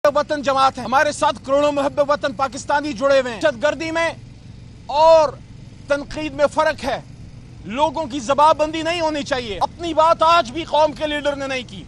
वतन जमात है, हमारे साथ करोड़ों मुहब्ब वतन पाकिस्तानी जुड़े हुए हैं। दहशतगर्दी में और तनकीद में फर्क है। लोगों की जबाबंदी नहीं होनी चाहिए। अपनी बात आज भी कौम के लीडर ने नहीं की।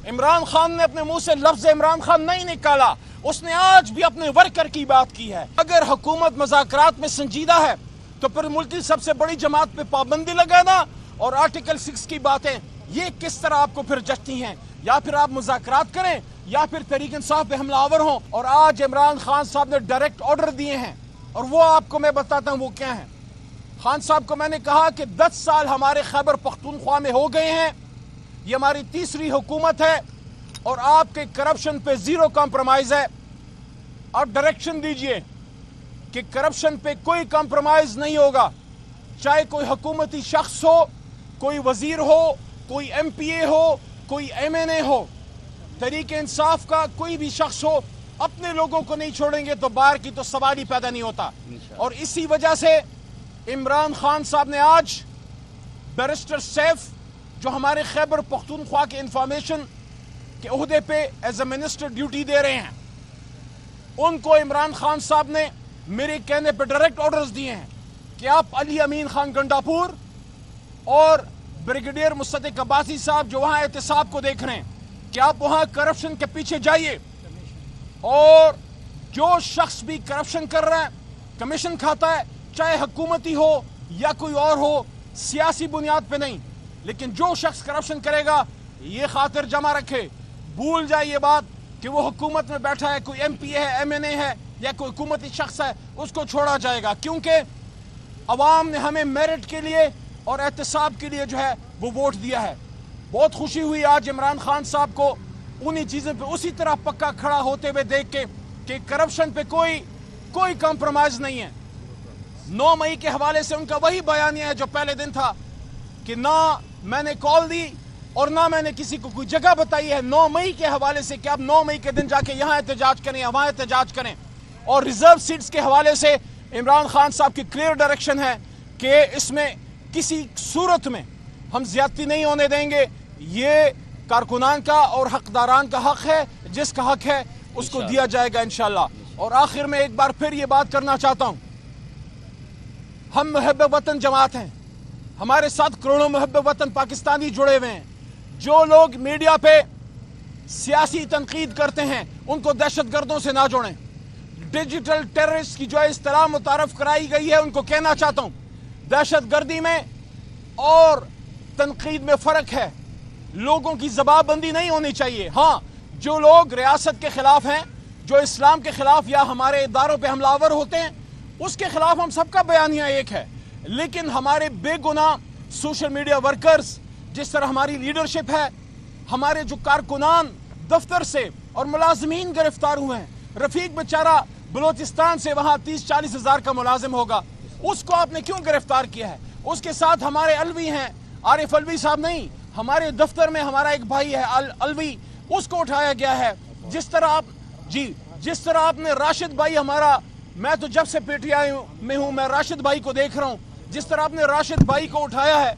इमरान खान ने अपने मुंह से लफ्ज इमरान खान नहीं निकाला, उसने आज भी अपने वर्कर की बात की है। अगर हुकूमत मुज़ाकरात में संजीदा है तो फिर मुल्क की सबसे बड़ी जमात पे पाबंदी लगाना और आर्टिकल 6 की बातें, ये किस तरह आपको फिर जचती हैं? या फिर आप मुज़ाकरात करें या फिर तहरीक इंसाफ पे हमलावर हों। और आज इमरान खान साहब ने डायरेक्ट ऑर्डर दिए हैं और वो आपको मैं बताता हूं वो क्या है। खान साहब को मैंने कहा कि 10 साल हमारे खैबर पख्तूनख्वा में हो गए हैं, ये हमारी तीसरी हुकूमत है और आपके करप्शन पे जीरो कॉम्प्रोमाइज है। आप डायरेक्शन दीजिए कि करप्शन पे कोई कॉम्प्रोमाइज नहीं होगा, चाहे कोई हुकूमती शख्स हो, कोई वजीर हो, कोई MPA हो, कोई MNA हो, तहरीक इंसाफ का कोई भी शख्स हो, अपने लोगों को नहीं छोड़ेंगे तो बाहर की तो सवाल ही पैदा नहीं होता। और इसी वजह से इमरान खान साहब ने आज बैरिस्टर सैफ, जो हमारे खैबर पख्तूनख्वा के इंफॉर्मेशन के ओहदे पे एज ए मिनिस्टर ड्यूटी दे रहे हैं, उनको इमरान खान साहब ने मेरे कहने पर डायरेक्ट ऑर्डर्स दिए हैं कि आप अली अमीन खान गंडापुर और ब्रिगेडियर मुस्तदिक अब्बासी साहब जो वहां एहतसाब को देख रहे हैं कि आप वहां करप्शन के पीछे जाइए और जो शख्स भी करप्शन कर रहा है, कमीशन खाता है, चाहे हुकूमती हो या कोई और हो, सियासी बुनियाद पे नहीं, लेकिन जो शख्स करप्शन करेगा ये खातिर जमा रखे, भूल जाए ये बात कि वो हुकूमत में बैठा है, कोई MPA है, MNA है या कोई हुकूमती शख्स है, उसको छोड़ा जाएगा। क्योंकि अवाम ने हमें मेरिट के लिए और एहतसाब के लिए जो है वो वोट दिया है। बहुत खुशी हुई आज इमरान खान साहब को उन्हीं चीज़ों पे उसी तरह पक्का खड़ा होते हुए देख के कि करप्शन पे कोई कॉम्प्रोमाइज नहीं है। 9 मई के हवाले से उनका वही बयानिया है जो पहले दिन था कि ना मैंने कॉल दी और ना मैंने किसी को कोई जगह बताई है 9 मई के हवाले से कि आप 9 मई के दिन जाके यहाँ एहतजाज करें या वहाँ एहतजाज करें। और रिजर्व सीट्स के हवाले से इमरान खान साहब की क्लियर डायरेक्शन है कि इसमें किसी सूरत में हम ज्यादती नहीं होने देंगे। ये कारकुनान का और हकदारान का हक है, जिसका हक है उसको दिया जाएगा इंशाल्लाह। और आखिर में एक बार फिर ये बात करना चाहता हूं, हम मुहब्ब वतन जमात हैं, हमारे साथ करोड़ों मुहब्ब वतन पाकिस्तानी जुड़े हुए हैं। जो लोग मीडिया पे सियासी तनकीद करते हैं उनको दहशतगर्दों से ना जोड़ें। डिजिटल टेररिस्ट की जो है इस्तिलाह मुतारफ कराई गई है, उनको कहना चाहता हूं दहशतगर्दी में और तनकीद में फर्क है। लोगों की जबाबंदी नहीं होनी चाहिए। हाँ, जो लोग रियासत के खिलाफ हैं, जो इस्लाम के खिलाफ या हमारे इदारों पे हमलावर होते हैं, उसके खिलाफ हम सबका बयानिया एक है। लेकिन हमारे बेगुनाह सोशल मीडिया वर्कर्स, जिस तरह हमारी लीडरशिप है, हमारे जो कारकुनान दफ्तर से और मुलाजमीन गिरफ्तार हुए हैं, रफीक बेचारा बलोचिस्तान से वहां 30-40 हजार का मुलाजिम होगा, उसको आपने क्यों गिरफ्तार किया है? उसके साथ हमारे अलवी हैं, आरिफ अलवी साहब नहीं, हमारे दफ्तर में हमारा एक भाई है अलवी, उसको उठाया गया है। जिस तरह आपने राशिद भाई हमारा, मैं तो जब से PTI में हूं मैं राशिद भाई को देख रहा हूं, जिस तरह आपने राशिद भाई को उठाया है,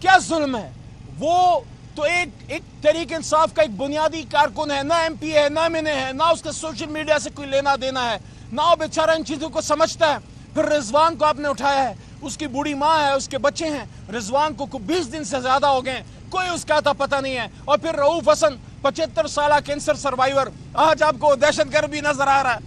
क्या जुल्म है? वो तो एक तहरीक इंसाफ का एक बुनियादी कारकुन है, ना MPA है, ना MNA है, ना उसका सोशल मीडिया से कोई लेना देना है, ना वो बेचारा इन चीजों को समझता है। फिर रिजवान को आपने उठाया है, उसकी बूढ़ी माँ है, उसके बच्चे हैं, रिजवान को 20 दिन से ज्यादा हो गए, कोई उसका आता पता नहीं है। और फिर रऊफ हसन 75 साल कैंसर सर्वाइवर, आज आपको दहशतगर्द भी नजर आ रहा है,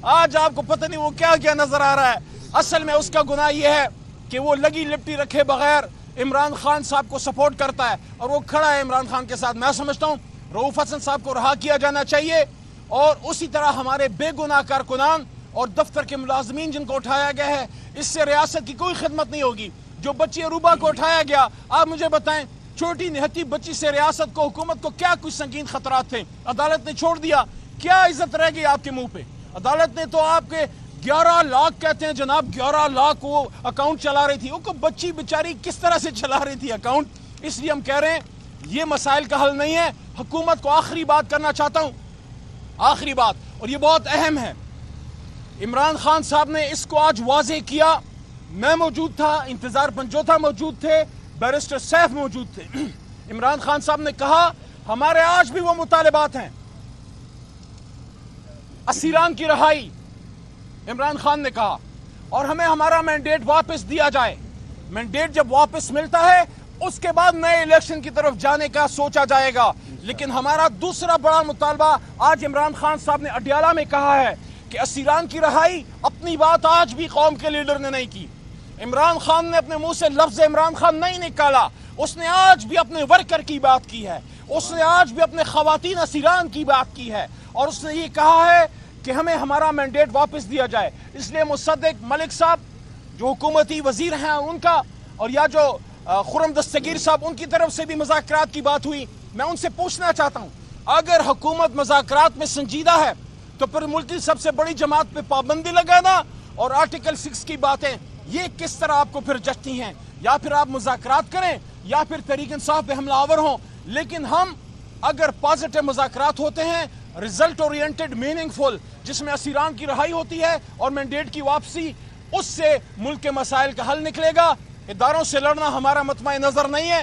आज आपको पता नहीं वो क्या क्या नजर आ रहा है। असल में उसका गुनाह यह है कि वो लगी लिपटी रखे बगैर इमरान खान साहब को सपोर्ट करता है और वो खड़ा है इमरान खान के साथ। मैं समझता हूँ रऊफ हसन साहब को रहा किया जाना चाहिए और उसी तरह हमारे बेगुनाह कारकुनान और दफ्तर के मुलाजमीन जिनको उठाया गया है, इससे रियासत की कोई खिदमत नहीं होगी। जो बच्ची अरूबा को उठाया गया, आप मुझे बताएं, छोटी निहत्ती बच्ची से रियासत को, हुकूमत को क्या कुछ संगीन खतरात थे? अदालत ने छोड़ दिया, क्या इज्जत रह गई आपके मुंह पे? अदालत ने तो आपके 11 लाख कहते हैं जनाब, 11 लाख वो अकाउंट चला रही थी, वो बच्ची बेचारी किस तरह से चला रही थी अकाउंट? इसलिए हम कह रहे हैं ये मसाइल का हल नहीं है। हुकूमत को आखिरी बात करना चाहता हूं, आखिरी बात, और ये बहुत अहम है। इमरान खान साहब ने इसको आज वाजे किया, मैं मौजूद था, इंतजार पंजोथा मौजूद थे, बैरिस्टर सैफ मौजूद थे। इमरान खान साहब ने कहा हमारे आज भी वो मुतालिबात हैं असीरान की रहाई, इमरान खान ने कहा, और हमें हमारा मैंडेट वापस दिया जाए। मैंडेट जब वापस मिलता है उसके बाद नए इलेक्शन की तरफ जाने का सोचा जाएगा। लेकिन हमारा दूसरा बड़ा मुतालबा आज इमरान खान साहब ने अडियाला में कहा है कि असीरान की रहाई, अपनी बात आज भी कौम के लीडर ने नहीं की। इमरान खान ने अपने मुंह से लफ्ज इमरान खान नहीं निकाला, उसने आज भी अपने वर्कर की बात की है, उसने आज भी अपने खवातीन असीरान की बात की है, और उसने ये कहा है कि हमें हमारा मैंडेट वापस दिया जाए। इसलिए मुसद्दिक मलिक साहब जो हुकूमती वजीर हैं उनका, और या जो खुर्रम दस्तगीर साहब, उनकी तरफ से भी मुज़ाकरात की बात हुई। मैं उनसे पूछना चाहता हूं, अगर हुकूमत मुज़ाकरात में संजीदा है तो फिर मुल्क की सबसे बड़ी जमात पे पाबंदी लगाना और आर्टिकल 6 की बातें, ये किस तरह आपको फिर जचती हैं? या फिर आप मुज़ाकरात करें या फिर तहरीक इंसाफ पे हमलावर हों। लेकिन हम अगर पॉजिटिव मुज़ाकरात होते हैं, रिजल्ट ओरिएंटेड, मीनिंगफुल, जिसमें असीरान की रहाई होती है और मैंडेट की वापसी, उससे मुल्क के मसाइल का हल निकलेगा। इदारों से लड़ना हमारा मतमा नजर नहीं है।